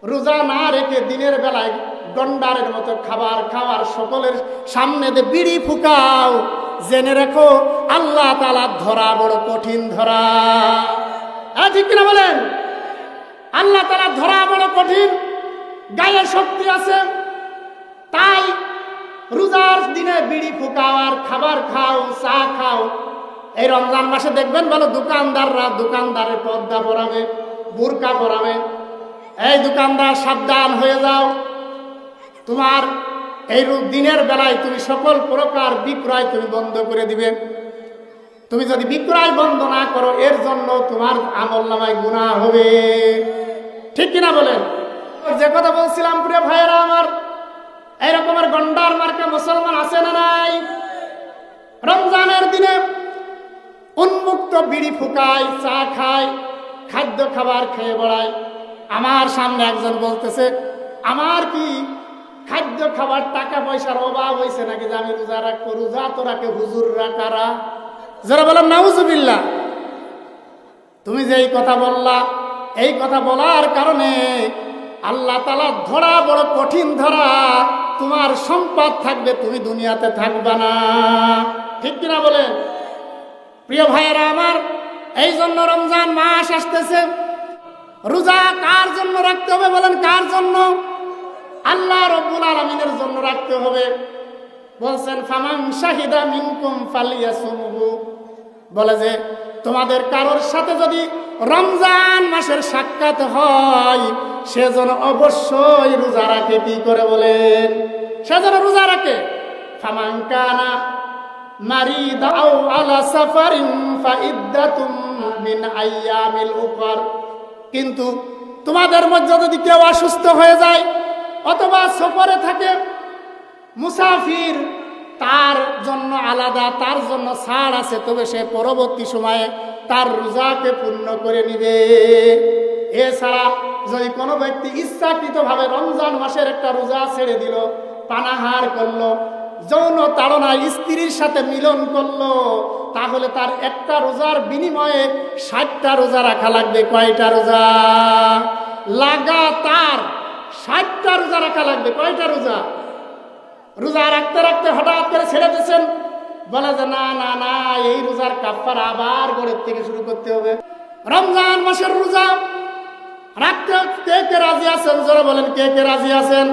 রোজা না রেখে দিনের বেলায় গন্ডারের মতো খাবার খাওয়ার সকলের সামনে দিয়ে বিড়ি ফুকাও, জেনে রেখো আল্লাহ তাআলা ধরা বড় কঠিন ধরা। ঠিক কিনা বলেন? আল্লাহ তাআলা ধরা বড় কঠিন। গায়ে শক্তি আছে তাই রোজার দিনে বিড়ি ফুকাও আর খাবার খাও, চা খাও। এই রমজান মাসে দেখবেন ভালো দোকানদাররা দোকানদারের পর্দা পরাবে, বুরকা পরাবে। এই দোকানদার সাবধান হয়ে যাও, তোমার এই দিনের বেলায় তুমি সকল প্রকার বিক্রয় তুমি বন্ধ করে দিবে। তুমি যদি বিক্রয় বন্ধ না করো এর জন্য তোমার আমলনামায় গুনাহ হবে। ঠিক কিনা বলেন? যে কথা বলছিলাম প্রিয় ভাইয়েরা আমার, এই রকমের গন্ডার মার্কা মুসলমান আছে না নাই? রমজানের দিনে উন্মুক্ত বিড়ি ফুকায়, চা খায়, খাদ্য খাবার খেয়ে বেড়ায়। আমার সামনে একজন বলতেছে, আমার কি খাদ্য খাবার টাকা পয়সার অভাব হয়েছে নাকি যে আমি রোজা রাখবো? রোজা তো রাখে হুজুররা কারা? যারা বলেন নাউজুবিল্লাহ। তুমি যে এই কথা বললা, এই কথা বলার কারণে আল্লাহ তাআলা ধরা বড় কঠিন ধরা। তোমার সম্পদ থাকবে, তুমি দুনিয়াতে থাকবা না। ঠিক কিনা বলেন? প্রিয় ভাইয়েরা আমার, এই জন্য রমজান মাস আসতেছে। রোজা কার জন্য রাখতে হবে বলেন? কার জন্য? আল্লাহ রাব্বুল আলামিনের জন্য রাখতে হবে। বলছেন ফামান শাহিদা মিনকুম ফালিয়াসুমহু, বলে যে তোমাদের কারোর সাথে যদি রমজান মাসের সাক্ষাৎ হয় সেজন্য অবশ্যই রোজা রাখে। কি করে বলেন? সেজন্য রোজা রাখে। ফামান কানা মারিদা আও আলা সাফারিন ফাইদ্দাতুম মিন আইয়ামিল উখর, কিন্তু তোমাদের মধ্যে যদি কেউ অসুস্থ হয়ে যায় অথবা সফরে থাকে, মুসাফির, তার জন্য আলাদা, তার জন্য ছাড় আছে, তবে সে পরবর্তী সময়ে তার রোজাকে পূর্ণ করে নিবে। এছাড়া যদি কোনো ব্যক্তি ইচ্ছাকৃতভাবে রমজান মাসের একটা রোজা ছেড়ে দিল, পানাহার করলো, যৌন তাড়নায় স্ত্রীর সাথে মিলন করলো, তাহলে তার একটা রোজার বিনিময়ে 60টা রোজা রাখা লাগবে। কয়টা রোজা? লাগাতার 60টা রোজা রাখা লাগবে। কয়টা রোজা? রোজা রাখতে রাখতে হঠাৎ করে ছেড়ে দিচ্ছেন, বলে যে না না না, এই রোজার কাফারা আবার গোড়ের থেকে শুরু করতে হবে। রমজান মাসের রোজা রাখতে কে কে রাজি আছেন? যারা বলেন কে কে রাজি আছেন?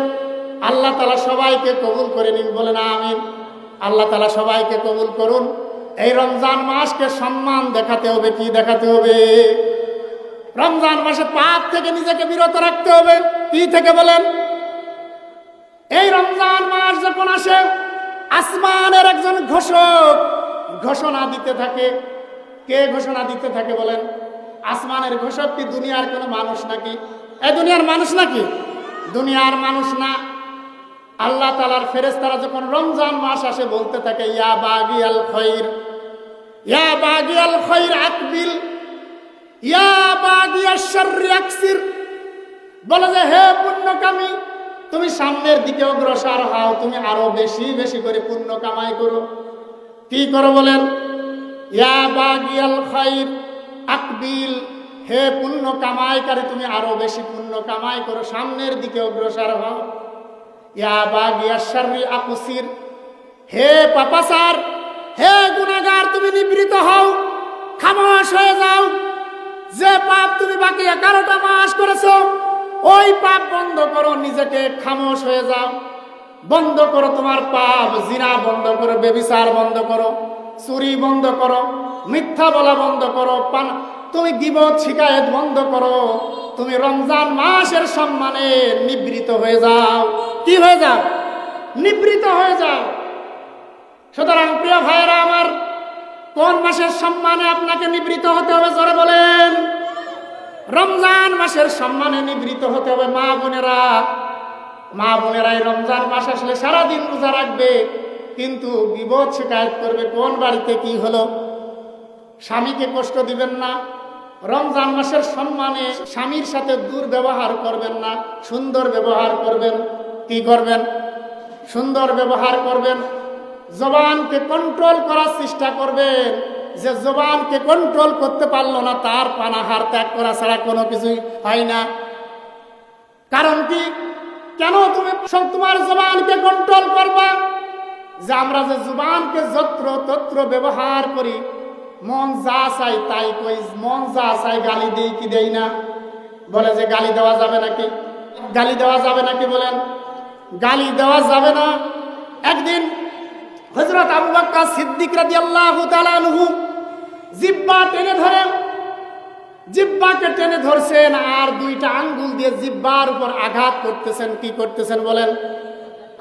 আল্লাহ তাআলা সবাইকে কবুল করে নিন, বলেন আমিন। আল্লাহ তাআলা সবাইকে কবুল করুন। এই রমজান মাসকে সম্মান দেখাতে হবে। কি দেখাতে হবে? রমজান মাসে পাপ থেকে নিজেকে বিরত রাখতে হবে। কি থেকে বলেন? এই রমজান মাস যখন আসে আসমানের একজন ঘোষক ঘোষণা দিতে থাকে। কে ঘোষণা দিতে থাকে বলেন? আসমানের ঘোষক কি দুনিয়ার কোনো মানুষ নাকি? এই দুনিয়ার মানুষ নাকি? দুনিয়ার মানুষ না। আল্লাহ তাআলার ফেরেশতারা যখন রমজান মাস আসে বলতে থাকে, ইয়া বাগিয়াল খায়র, ইয়া বাগিয়াল খায়র আকবিল, ইয়া বাগিয়াশ শাররি আকসির, বলে যে হে পুণ্যকামী, তুমি সামনের দিকে অগ্রসর হও, তুমি আরো বেশি বেশি করে পুণ্য কামাই করো। কি করো বলেন? ইয়া বাগিয়াল খায়র আকবিল, হে পুণ্য কামাইকারী, তুমি আরো বেশি পুণ্য কামাই করো, সামনের দিকে অগ্রসর হও। ইয়া বাগিয়াশ শাররি আকসির, হে পাপাচার, হে গুনাহগার, তুমি নিবৃত হও, খামোশ হয়ে যাও। যে পাপ তুমি বাকি 11টা মাস করেছো ওই পাপ বন্ধ করো, নিজেকে খামোশ হয়ে যাও, বন্ধ করো তোমার পাপ। জিনা বন্ধ করো, ব্যভিচার বন্ধ করো, চুরি বন্ধ করো, মিথ্যা বলা বন্ধ করো, তুমি গীবত শিকায়েত বন্ধ করো। তুমি রমজান মাসের সম্মানে নিবৃত হয়ে যাও। কি হয়ে যাও? নিবৃত হয়ে যাও। সুতরাং প্রিয় ভাইয়েরা আমার, কোন মাসের সম্মানে আপনাকে নিবৃত হতে হবে জোরে বলেন? রমজান মাসের সম্মানে নিবৃত হতে হবে। মা বোনেরা, মা বোনেরা এই রমজান মাস আসলে সারাদিন রোজা রাখবে, কিন্তু গীবত শিকায়েত করবে। কোন বাড়িতে কি হলো? স্বামীকে কষ্ট দিবেন না। রমজান মাসের সম্মানে স্বামীর সাথে দুর্ব্যবহার করবেন না, সুন্দর ব্যবহার করবেন। কি করবেন? সুন্দর ব্যবহার করবেন। জবানকে কন্ট্রোল করার চেষ্টা করবেন। যে জবানকে কন্ট্রোল করতে পারলো না তার পানাহার ত্যাগ করা ছাড়া কোনো কিছুই হয় না। কারণ কি? কেন তুমি তোমার জবানকে কন্ট্রোল করবা? যে আমরা যে জবানকে যত্র তত্র ব্যবহার করি, মন যা চাই তাই কই, মন যা চাই গালি দেই কি দেই না? বলে যে গালি দেওয়া যাবে নাকি? গালি দেওয়া যাবে নাকি বলেন? গালি দেওয়া যাবে না। একদিন হযরত আবু বকর সিদ্দিক রাদিয়াল্লাহু তাআলা আনহু জিহ্বা টেনে ধরেন, জিহ্বাকে টেনে ধরছেন আর দুইটা আঙ্গুল দিয়ে জিহ্বার উপর আঘাত করতেছেন। কি করতেছেন বলেন?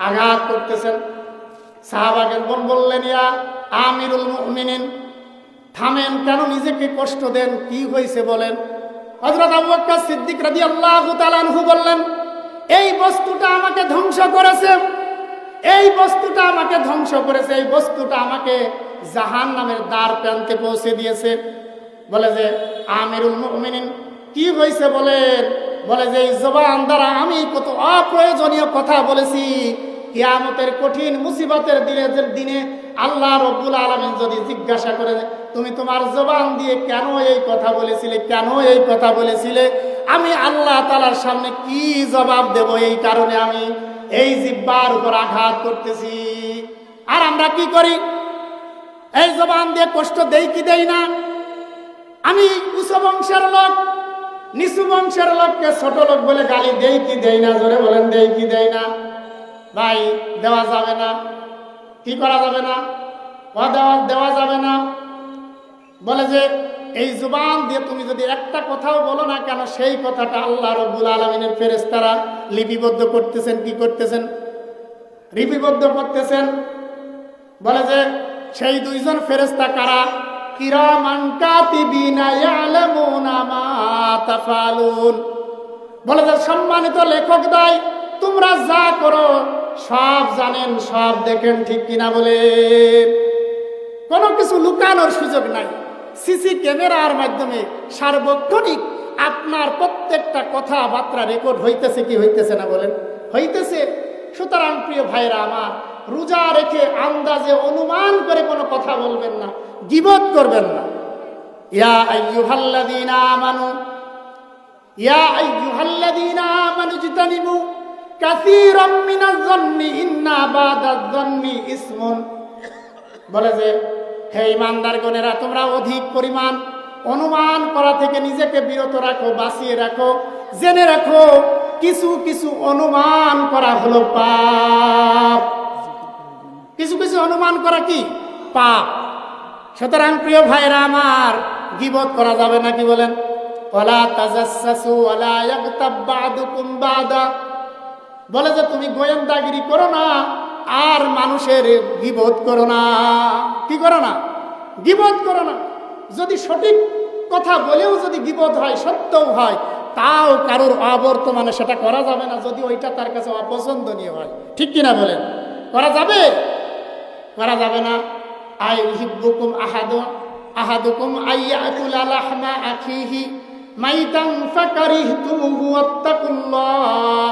আঘাত করতেছেন। সাহাবাগণ বললেন, ইয়া আমিরুল মুমিনিন, থামেন, কেন নিজেকে কষ্ট দেন? কি হয়েছে বলেন? হযরত আবু বকর সিদ্দিক রাদিয়াল্লাহু তাআলা আনহু বললেন, এই বস্তুটা আমাকে ধ্বংস করেছে, এই বস্তুটা আমাকে ধ্বংস করেছে, এই বস্তুটা আমাকে জাহান্নামের দ্বার প্রান্তে পৌঁছে দিয়েছে। বলে যে আমিরুল মুমিনিন, কি হয়েছে বলেন? বলে যে এই জবান দ্বারা আমি কত অপ্রয়োজনীয় কথা বলেছি। কিয়ামতের কঠিন মুসিবতের দিনে আল্লাহ রাব্বুল আলামিন যদি জিজ্ঞাসা করে, তুমি তোমার জবান দিয়ে কেন এই কথা বলেছিলে, কেন এই কথা বলেছিলে, আমি আল্লাহ তাআলার সামনে কি জবাব দেব? এই কারণে আমি এই জিহ্বার উপর আঘাত করতেছি। আর আমরা কি করি? এই জবান দিয়ে কষ্ট দেই কি দেই না? আমি উচ্চ বংশের লোক, নিচু বংশের লোককে ছোট লোক বলে গালি দেই কি দেই না? জোরে বলেন, দেই কি দেই না? ভাই, দেওয়া যাবে না। কি করা যাবে না? দেওয়া যাবে না। বলে যে এই জবান দিয়ে তুমি যদি একটা কথাও বলো না কেন, সেই কথাটা আল্লাহ রাব্বুল আলামিনের ফেরেশতারা লিপিবদ্ধ করতেছেন। কি করতেছেন? লিপিবদ্ধ করতেছেন। বলে যে সেই দুইজন ফেরেশতা কারা? কিরামান কাতিবিনা ইয়ালামুনা মা তাফালুন। বলে যে সম্মানিত লেখক দাই, তোমরা যা করো সব জানেন, সব দেখেন। ঠিক কিনা বলে? কোনো কিছু লুকানোর সুযোগ নাই। সিসি ক্যামেরার মাধ্যমে সার্বক্ষণিক আপনার প্রত্যেকটা কথাবার্তা রেকর্ড হইতেছে কি হইতেছে না বলেন? হইতেছে। সুতরাং প্রিয় ভাইরা আমার, রোজা রেখে আন্দাজে অনুমান করে কোনো কথা বলবেন না, গীবত করবেন না। ইয়া আইয়ুহাল্লাযীনা আমানু, ইয়া আইয়ুহাল্লাযীনা আমানু জিতানিবু কাসীরাম মিনাজ-যন্নি ইন্না বাদায-যন্নি ইসমুন। বলে যে হে ঈমানদারগণেরা, তোমরা অধিক পরিমাণ অনুমান করা থেকে নিজেকে বিরত রাখো, বাঁচিয়ে রাখো। জেনে রাখো, কিছু কিছু অনুমান করা হলো পাপ। কিছু কিছু অনুমান করা কি? পাপ। সুতরাং প্রিয় ভাইরা আমার, গীবত করা যাবে না। কি বলেন? ওয়ালা তাজাসসু ওয়ালা ইয়াগতাব বা'দুকুম বা'দা। বলে যে তুমি গোয়েন্দাগিরি করো না আর মানুষের গীবত করো না। কি করো না? গীবত করো না। যদি সঠিক কথা বলেও যদি গীবত হয়, সত্যও হয়, তাও কারোর অবর্তমানে সেটা করা যাবে না, যদি ওইটা তার কাছে অপছন্দনীয় হয়। ঠিক কিনা বলেন? করা যাবে? করা যাবে না। আইয়ুহিব্বুকুম আহাদুকুম আইয়াকুলা লাহমা আখিহি মাইতান ফাকারিহতুমুহু ওয়াত্তাকুল্লাহ।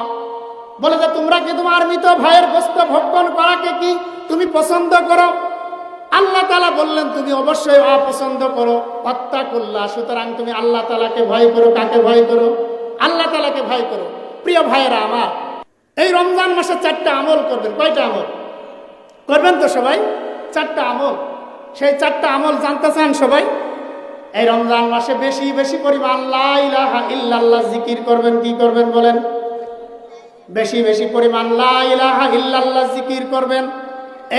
বলে যে তোমরা কি তোমার মৃত ভাইয়ের গোশত ভক্ষণ করাকে কি তুমি পছন্দ করো? আল্লাহ তাআলা বললেন তুমি অবশ্যই অপছন্দ করো। ওয়াত্তাকুল্লাহ। সুতরাং তুমি আল্লাহ তাআলাকে ভয় করো। কাকে ভয় করো? আল্লাহ তাআলাকে ভয় করো। প্রিয় ভাইয়েরা আমার, এই রমজান মাসে 4টা আমল করবেন। কয়টা আমল করবেন তো সবাই? 4টা আমল। সেই 4টা আমল জানতে চান সবাই? এই রমজান মাসে বেশি বেশি পরিমাণ লা ইলাহা ইল্লাল্লাহ জিকির করবেন। কি করবেন বলেন? বেশি বেশি পরিমাণ লা ইলাহা ইল্লাল্লাহ জিকির করবেন।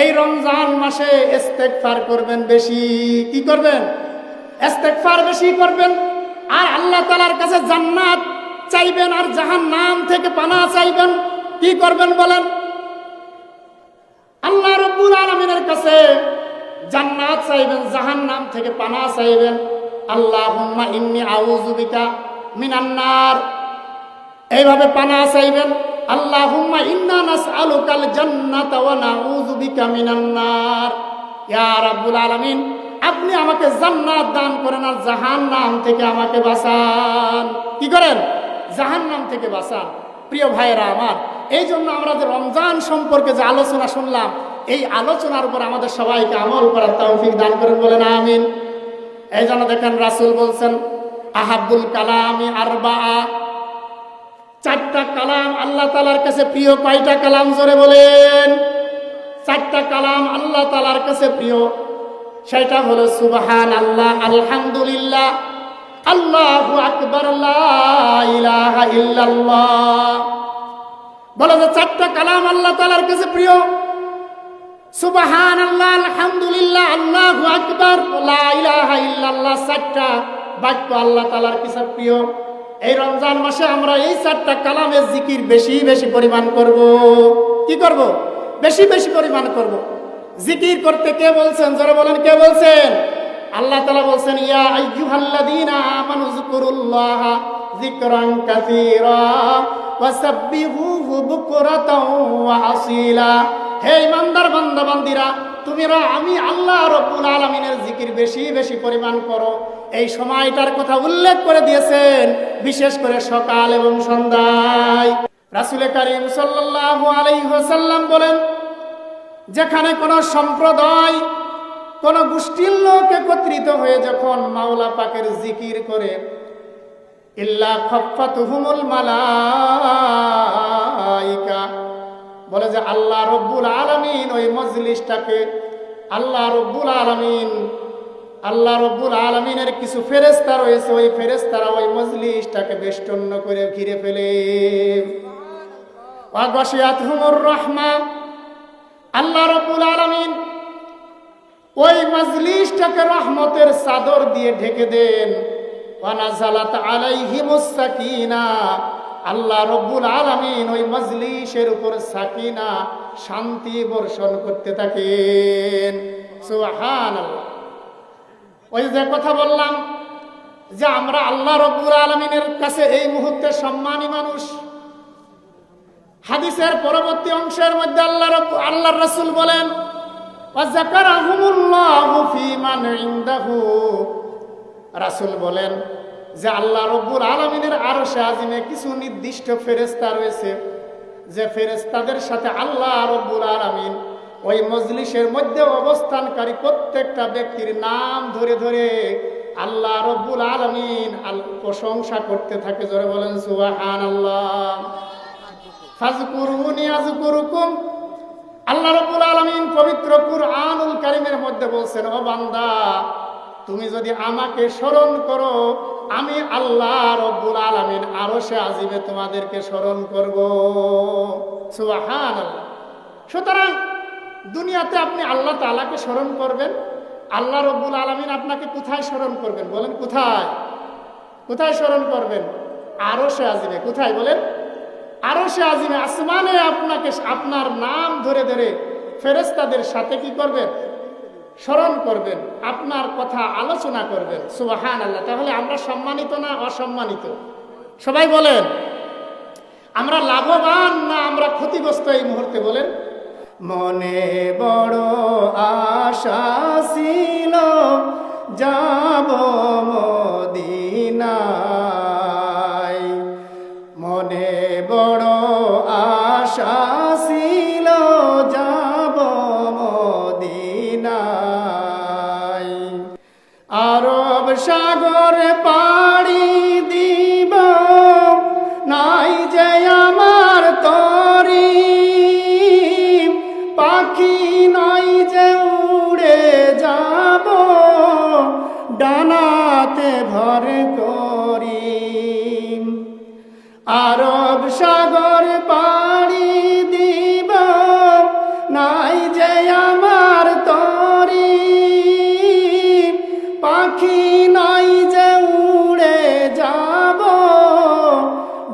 এই রমজান মাসে ইস্তেগফার করবেন বেশি। কি করবেন? ইস্তেগফার বেশি করবেন। আর আল্লাহ তাআলার কাছে জান্নাত চাইবেন আর জাহান্নাম থেকে পানাহ চাইবেন। কি করবেন বলেন? আল্লাহ রাব্বুল আলামিনের কাছে জান্নাত চাইবেন, জাহান্নাম থেকে পানাহ চাইবেন। আল্লাহুম্মা ইন্নী আউযু বিকা মিনান নার, এইভাবে পানাহ চাইবেন। আল্লাহুম্মা ইন্না নাসআলুকাল জান্নাতা ওয়া নাউযু বিকা মিনান নার। ইয়া রাব্বুল আলামিন, আপনি আমাকে জান্নাত দান করেন আর জাহান্নাম থেকে আমাকে বাঁচান। কি করেন? জাহান্নাম থেকে বাঁচান। প্রিয় ভাইয়েরা আমার, এই জন্য আমরা যে রমজান সম্পর্কে যে আলোচনা শুনলাম, এই আলোচনার উপর আমাদের সবাইকে আমল করার তৌফিক দান করেন, বলেন আমিন। এই জন্য দেখেন রাসূল বলছেন, আহাব্বুল কালামি আরবাআ, চারটা কালাম আল্লাহ তাআলার কাছে প্রিয়। কয়টা কালাম জোরে বলেন? চারটা কালাম আল্লাহ তাআলার কাছে প্রিয়। সেটা হলো সুবহানাল্লাহ, আলহামদুলিল্লাহ, আল্লাহু আকবার, লা ইলাহা ইল্লাল্লাহ। বলে যে চারটা কালাম আল্লাহ তাআলার কাছে প্রিয়। সুবহানাল্লাহ, আলহামদুলিল্লাহ, আল্লাহু আকবার, লা ইলাহা ইল্লাল্লাহ, চারটা বাক্য আল্লাহ তাআলার কাছে প্রিয়। এই রমজান মাসে আমরা এই চারটা কালামের জিকির বেশি বেশি পরিমাণ করব। কি করব? বেশি বেশি পরিমাণ করব। জিকির করতে কে বলছেন? জোরে বলেন, কে বলছেন? আল্লাহ তাআলা বলছেন, ইয়া আইয়ুহাল্লাযীনা আমানু যিকুরুল্লাহা যিকরান কাসীরা ওয়াসাব্বিহুহু বুকরাতাও ওয়া আসীলা। হে ইমানদার বান্দা বান্দীরা, তোমরা আমি আল্লাহ রাব্বুল আলামিনের জিকির বেশি বেশি পরিমাণ করো। এই সময়টার কথা উল্লেখ করে দিয়েছেন, বিশেষ করে সকাল এবং সন্ধ্যায়। রাসূল কারীম সাল্লাল্লাহু আলাইহি ওয়াসাল্লাম বলেন, যেখানে কোন সম্প্রদায়, কোন গোষ্ঠীর লোক একত্রিত হয়ে যখন মাওলা পাকের জিকির করে, ইল্লা খাফাতুহুমুল মালাইকা, বলে যে আল্লাহ রব্বুল আলামিন ওই মজলিসটাকে, আল্লাহ রব্বুল আলামিনের কিছু ফেরেশতা রয়েছে, ওই ফেরেশতারা ওই মজলিসটাকে বেষ্টন করে ঘিরে ফেলে। ওয়া গাশিয়াতহুমুর রাহমা, আল্লাহ রব্বুল আলামিন ওই মজলিসটাকে রহমতের চাদর দিয়ে ঢেকে দেন। ওয়া নাযালাত আলাইহিমুস সাকিনা, আল্লাহ রব্বুল আলামিন ওই মজলিসের উপর সাকিনা, শান্তি বর্ষণ করতে থাকেন। সুবহানাল্লাহ। ওই যে কথা বললাম যে আমরা আল্লাহ রব্বুল আলামিনের কাছে এই মুহূর্তে সম্মানী মানুষ। হাদিসের পরবর্তী অংশের মধ্যে আল্লাহর রাসূল বলেন, ওয়া যাকারাহুমুল্লাহু ফী মান ইনদাহু, রাসূল বলেন যে আল্লাহ রব্বুল আলামিনের আরশে আজিমে কিছু নির্দিষ্ট ফেরেশতা রয়েছে, যে ফেরেশতাদের সাথে আল্লাহ রব্বুল আলামিন ওই মজলিসের মধ্যে অবস্থানকারী প্রত্যেকটা ব্যক্তির নাম ধরে ধরে আল্লাহ রব্বুল আলামিন প্রশংসা করতে থাকে। জোরে বলেন সুবহানাল্লাহ। ফাযকুরুনি আযকুরুকুম, আল্লাহ রাব্বুল আলামিন পবিত্র কুরআনুল কারীমের মধ্যে বলছেন, ও বান্দা, তুমি যদি আমাকে স্মরণ করো, আমি আল্লাহ রাব্বুল আলামিন আরশে আজিমে তোমাদেরকে স্মরণ করব। সুবহানাল্লাহ। সুতরাং দুনিয়াতে আপনি আল্লাহ তাআলাকে স্মরণ করবেন, আল্লাহ রাব্বুল আলামিন আপনাকে কোথায় স্মরণ করবেন? বলেন কোথায়? কোথায় স্মরণ করবেন? আরশে আজিমে। কোথায় বলেন? আরশে আজিমে, আসমানে আপনাকে আপনার নাম ধরে ধরে ফেরেশতাদের সাথে কি করবেন? স্মরণ করবেন, আপনার কথা আলোচনা করবেন। সুবহানাল্লাহ। তাহলে আমরা সম্মানিত না অসম্মানিত? সবাই বলেন, আমরা লাভবান না আমরা ক্ষতিগ্রস্ত এই মুহূর্তে? বলেন। মনে বড় আশা ছিল যাব মদিনায়, মনে বড় আশা ছিল যাব মদিনায়, আরব সাগর পাড়ি দিব নাই যে আমার তরি, পাখি নাই যে উড়ে যাব ডানাতে ভর করি, আরব সাগর পাড়ি দিব নাই যে আমার তরি, পাখি নাই যে উড়ে যাব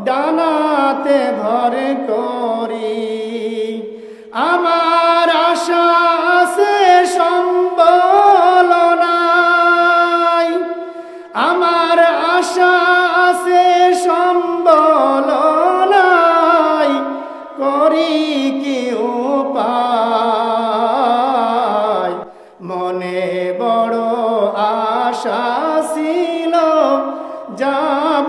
ডানাতে ভর করি, আমার আশা আছে সম্বল নাই, আমার আশা আছে সম্বল নাই, করি কি উপায়, মনে বড় আশা ছিল যাব